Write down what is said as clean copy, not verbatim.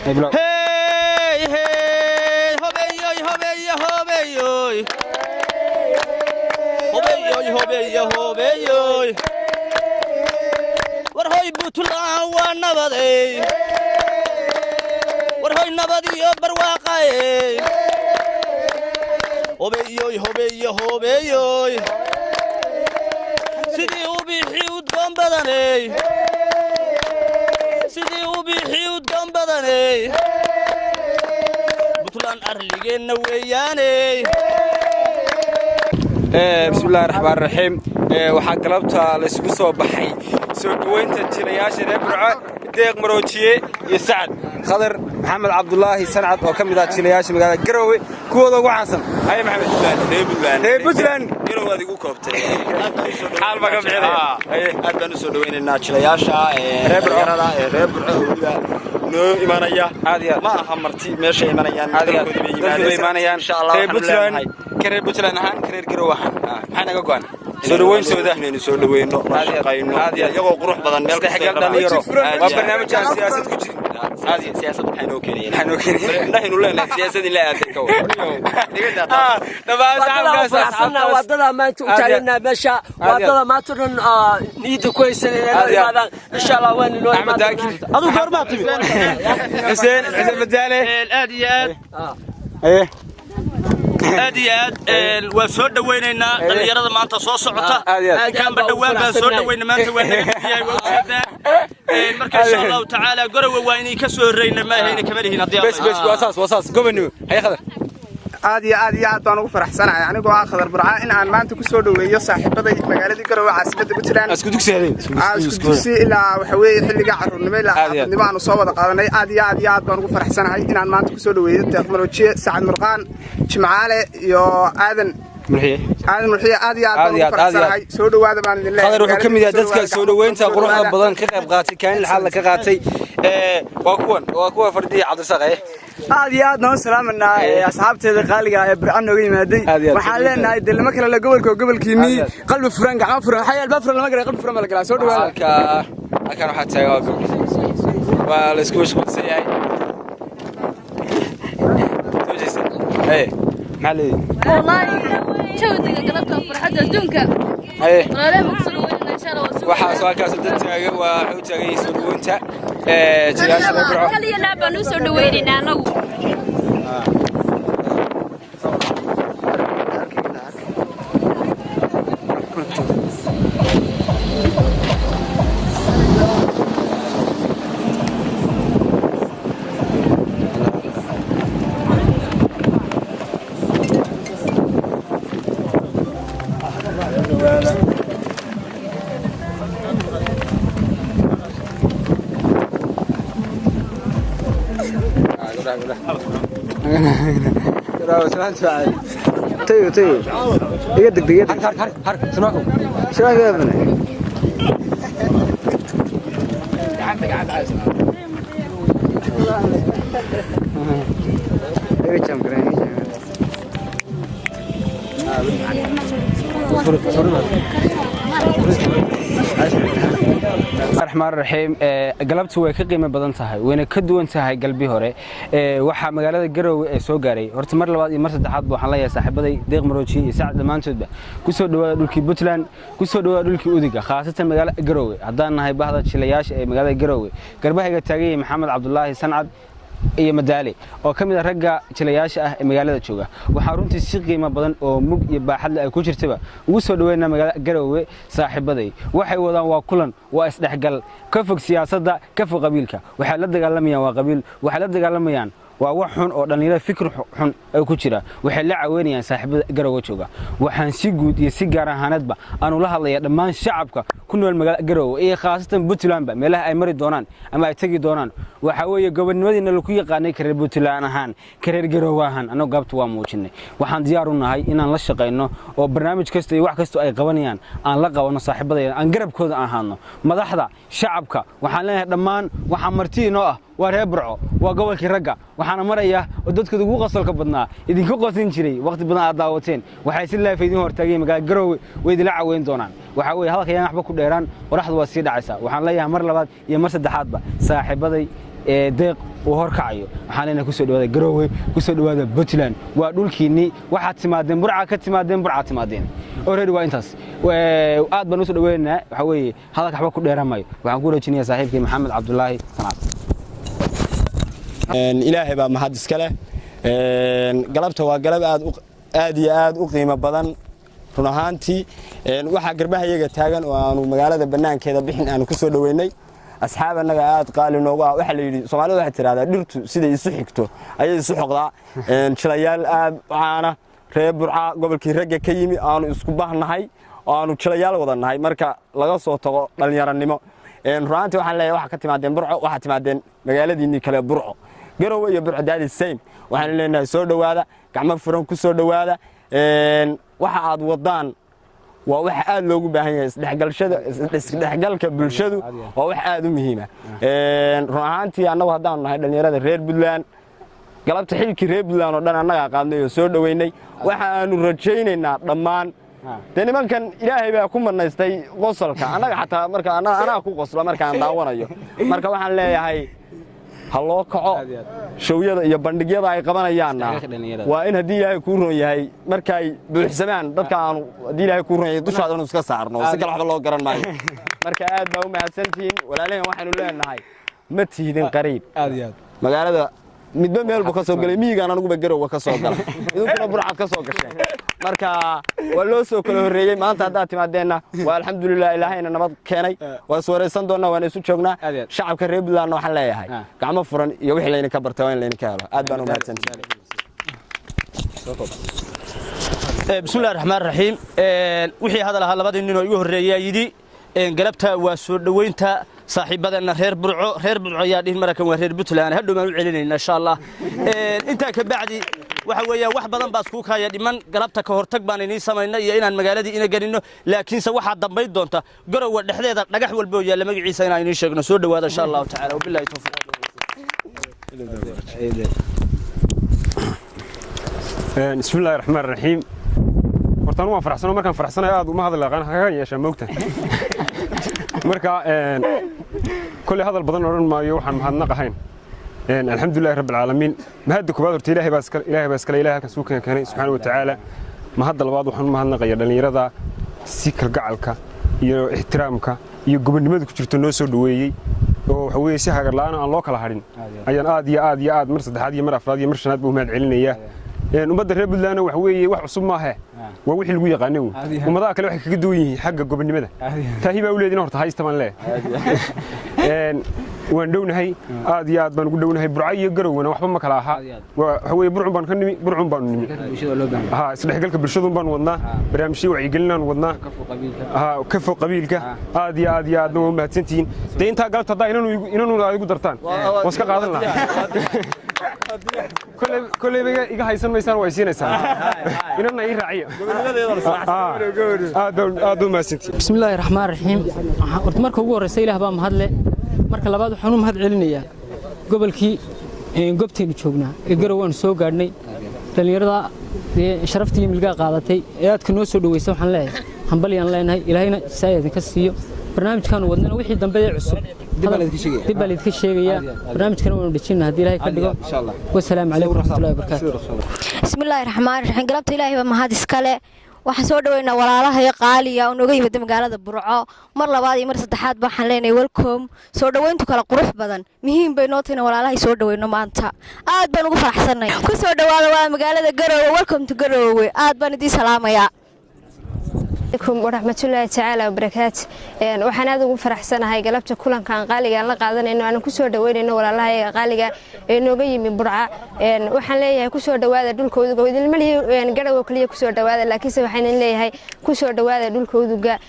hey hey hobeyoy hobeyoy hobeyoy hobeyoy hobeyoy hobeyoy war hoy Puntland waa nabaday war hoy nabadiyo barwaaqay hobeyoy hobeyoy hobeyoy sidii u bixi u dambadanay sidii u bixi u dambadanay Puntland arligeena weeyaanay bismillaahir rahmaanir rahiim waxa galabta la isku soo baxay soo dhaweynta jilayaasha reer Burco deeq maroojiye iyo Sacad Khadar Maxamed Cabdullaahi Sancad oo kamid ah jilayaasha magaalada Garowe kuwada ugu caansan hay Maxamed reer Puntland Garowe adigu koobtay xaal ma ka bixinay aad baan u soo dhaweynaynaa jilayaasha reer Burco noo imanaya ma aha marti meesha imanayaan dadku imanayaan insha Allah reer Puntland ahaan reer Garowe maxay naga go'an soo dhaweyn inaynu soo dhaweyno shaqayno iyagoo qurux badan meel ka xigel dhalinyaro waa barnaamij siyaasad ku jira siyaasad waxaynu keenayeen nahnu leenahay siyaasad ilaa aad ka wada wadada maanta u taageernaa meesha wadada maanta dhan niida ku haysanayna insha Allah waan loo imaado adu goorma timi Hussein Badaale aad iyo aad waa soo dhaweynaynaa dhalinyarada maanta soo socota kan badawaan baan soo dhaweynaa maanta waa naga diyaay waa ujeedaan marka insha Allah taala Garowe waa inay ka soo horeeyna ma ahayna kama lihin hadii bas wasaas gobonimo hay Khadar aad baan ugu faraxsanahay anigoo ah Khadar Burca in aan maanta ku soo dhaweeyo saaxiibaday magaalada Garowe caasimadda Puntland isku dugsi ilaa waxa weeye xilliga carruurnimo ilaa xafidnimo aan soo wada qaadanay aad baan ugu faraxsanahay in aan maanta ku soo dhaweeyo deeq maroojiye Sacad Murqaan Jimcaale iyo Aadan Murxiye aad baan ugu faraxsanahay soo dhawaada baan idin leeyahay Khadar wuxuu kamid yahay dadka soo dhaweynta quruxda badan ka qayb qaatay kaalin xal ka qaatay waa kuwa fardiyay Cabdirasaaq aad noo salaamanaa asxaabteeda qaaliga ee Burco nooga yimaaday waxaan leenahay dilma kale la gobolkiini qalbi furan gacmo furan xayal ba furan lama galay qalbi furan ma la galaa soo dhawaada halkan waxa taagan waa la isku mashquulsan yahay مالي والله شو دقيقة قلبتها فرحتها الدنكا أنا لا مقصر وين إن شاء الله waxaa soo ka soo dadtaaga waa wuxuu tagay soo dhaweynta jilaasha Burco kaliya laaba noo soo dhaweynayna anagu تيو يدك حرك سمعكم يا ابني الرحمن الرحيم قلبت way ka qiimo badan tahay wayna ka duwan tahay galbi hore waxa magaalada Garowe ee soo gaaray horta mar labaad iyo mar saddexaad waxaan la yahay saaxiibaday deeq marooji iyo Sacad dhamaantoodba ku soo dhawaada dhulkii Puntland ku soo dhawaada dhulkii Udiga khaasatan magaalada Garowe hadaan nahay bahda jilayaasha ee magaalada Garowe garbahayga taagay Maxamed Cabdullaahi Sancad iyo Madaale oo kamid ah ragga jilayaasha ah ee magaalada jooga waxa runtii si qiimo badan oo mug iyo baaxad ay ku jirtaba ugu soo dhaweynaa magaalada Garowe saaxiibaday waxay wadaan waa kulan waa isdhexgal ka fog siyaasadda ka fog qabiilka waxa la dagaalamayaan waa qabiil waxa la dagaalamayaan waa wax xun oo dhalinyarada fikir xun ay ku jira waxay la caawinayaan saaxiibada Garowe jooga waxaan si guud iyo si gaar ahaanadba aanu la hadlayaa dhammaan shacabka ku nool magaalada Garowe iyo khaasatan Puntland ba meelaha ay mari doonaan ama ay tagi doonaan waxa weeye gobonimadiina lagu yaqaanay kareer Puntland ahaan kareer Garowe ahaan anagu gaabtu waa muujinay waxaan diyaar u nahay inaan la shaqeyno oo barnaamij kasta iyo wax kasta ay qabanayaan aan la qabano saaxiibadayna aan garabkooda ahaano madaxda shacabka waxaan leenahay dhammaan waxa martiino ah waa reer Burco waa gobolkii ragga waxaana maraya oo dadka ugu qasalka badnaa idinka qosin jiray waqti badan aad daawateen waxay si laafeydin hortaagay magaalada Garowe way idila caawin doonaan waxa weeye halka yaan waxba ku dheeraan waraxdu waa sii dhacaysa waxaan leeyahay mar labaad iyo mar saddexaadba saaxiibaday deeq uu horkacayo waxaan leenahay kusoo dhawaada Garowe kusoo dhawaada Puntland waa dhulkiinii waxaad timaadeen burca ka timaadeen burca timaadeen already waa intaas aad baan u soo dhaweynaa waxa weeye hadalka waxba ku dheeramayo waxaan ku rajaynayaa saaxiibkay Maxamed Cabdullaahi Sanaad ilaahay baa mahad iska leh galabta waa galab aad iyo aad u qiimo badan run ahaantii waxa garbaha iyaga taagan oo aanu magaalada banaankeeda bixin aan ku soo dhaweynay asxaab anaga aad qaali noogu ah waxa la yiri Soomaalidu waxay tiraahdaa dhirtu sida isu xigto ayay isu xoqdaa jilayaal aad caana reer burca gobolkii ragga ka yimi aanu isku bahnahay oo aanu jilayaal wadanahay marka laga soo tago dhalinyaranimo runtii waxaan leeyahay waxa ka timaadeen burco waxa timaadeen magaaladiinii kale burco Garowe iyo burco daadi same waxaan leenahay soo dhawaada gacmo furan ku soo dhawaada waxa aad wadaan waa wax aad loogu baahan yahay isdhexgalka bulshadu waa wax aad u muhiim ah run ahaantii annagu haddaan nahay dhalinyarada reer Puntland galabta xilkii reer Puntland oo dhan annaga qaadnay oo soo dhaweynay waxa aanu rajaynaynaa dhammaan nimankan ilaahay baa ku manaystay qosolka annaga xataa marka anaa ku qosla marka aan daawanayo marka waxaan leeyahay haloo kaco showyada iyo bandhigyada ay qabanayaanna waa in hadii ilaahay ku roon yahay markay buuxsamaan dadka aan hadii ilaahay ku roon yahay dushaada inuu iska saarno si kale waxba loo garan maayo marka aad baa u mahadsantiin walaalaheen waxaanu leenahay ma tiidin qariib magaalada midba meel buu ka soo galay miyigaan anagu Garowe ka soo galay idinkuna burcad ka soo gasheen marka waa loo soo kala horeeyay maanta hadda timaadeenna waa alxamdulillah ilaahayna nabad keenay waa soo wareysan doonaa waan isu joognaa shacabka reer Puntland waxaan leeyahay gacmo furan iyo wixii layna ka bartay waa in layna ka helo aad baan u mahadsantahay bismillaahir rahmaanir rahiim wixii hadalaha labadii nin oo igu horeeyay yidi galabta waa soo dhaweynta saaxiibadana reer burco ayaa dhihin marakan waa reer Puntland hadhow ma u celinayna insha Allah inta ka bacdi waxa weeyaa wax badan baa isku kaaya dhiman galabta ka hortag baan inii sameeynaa iyo inaan magaaladii ina galino laakiin se waxa dambayn doonta Garowe dhexdeeda dhagax walba oo yaala magaciisa inaan inii sheegno soo dhawaada insha Allah ta'ala wabillahi tawfiq bismillaahir rahmaanir rahiim hortaan waan faraxsanahay markaan faraxsanahay aad uma hadal aqaan haga yeesha moogta marka kulli hadal badan oran maayo waxaan mahadnaq ahayn alxamdulilaahi rabbil caalamiin mahad koobaad horta ilaahay baa iskale ilaahay halka soo keenay subhanahu wa ta'ala mahad labaad waxaan mahadnaqayaa dhalinyarada si kalgacalka iyo ixtiraamka iyo gobonimada ku jirto noo soo dhaweeyay oo waxa weeye si hagar la'aan aan loo kala harin ayaan aad iyo aad mar saddexaad iyo mar afraad iyo mar shanaad buu mahad celinayaa ummadda reer Puntland waxa weeye wax cusub ma aha waa wixii lagu yaqaanay ummadaha kale waxay kaga duwan yihiin xagga gobonimada taahi baa u leedin horta haysta man leeyahay waan dhownahay aad iyo aad baan ugu dhownahay burca iyo Garowe waxba ma kala aha waxa weeye burcun baan ka nimi burcun baan nimi isdhexgalka bulshadu baan wadnaa barnaamijyo wacyigelinaan wadnaa ka fog qabiilka aad iyo aad waa mahadsantiin deynta galabta hadaa inanu igu dartaan waska qaadan lahaa كل إيجا هاي سنة يسان ويسين يسان إننا يراعي آدم ما سنتي بسم الله الرحمن الرحيم مركب هو رسالة هبام هذا مركب لبعض حنوم هذا علنية قبل كي قبتين شوفنا الجروان سوق قرني تليرضا شرفتي من الجا قاعدتي يا تكنوس ودويسو حنلاقي حنبلي أنلاين هاي إلهينا سايد كسيو برنامج كانوا ودنا وحيد دنبي عصب دبلت كشيء برنامج كانوا ودشينا هدي لهي كدقو إن شاء الله والسلام عليكم ورحمة الله وبركاته بسم الله الرحمن الرحيم قلبت إلهي بمهاد إسكالي waxaan soo dhaweynaa walaalaha qaaliya oo nooga yimid magaalada Burco mar labaad iyo mar saddexaad waxaan leenahay welcome soo dhaweyntu kala qurux badan muhiim bay noo tahay walaalaha soo dhaweyno maanta aad baan ugu faraxsanahay ku soo dhawaada waa magaalada Garowe welcome to Garowe aad baan idin salaamayaa عليكم ورحمة الله تعالى وبركاته waxaan aad ugu faraxsanahay galabta kulankan qaaliga aan la qaadanayno aan ku soo dhaweynayno walaalaha qaaliga ee nooga yimid Burca waxaan leeyahay ku soo dhawaada dhulkooda idin maliyo Garowe kaliya ku soo dhawaada laakiin waxaan leeyahay ku soo dhawaada dhulkooda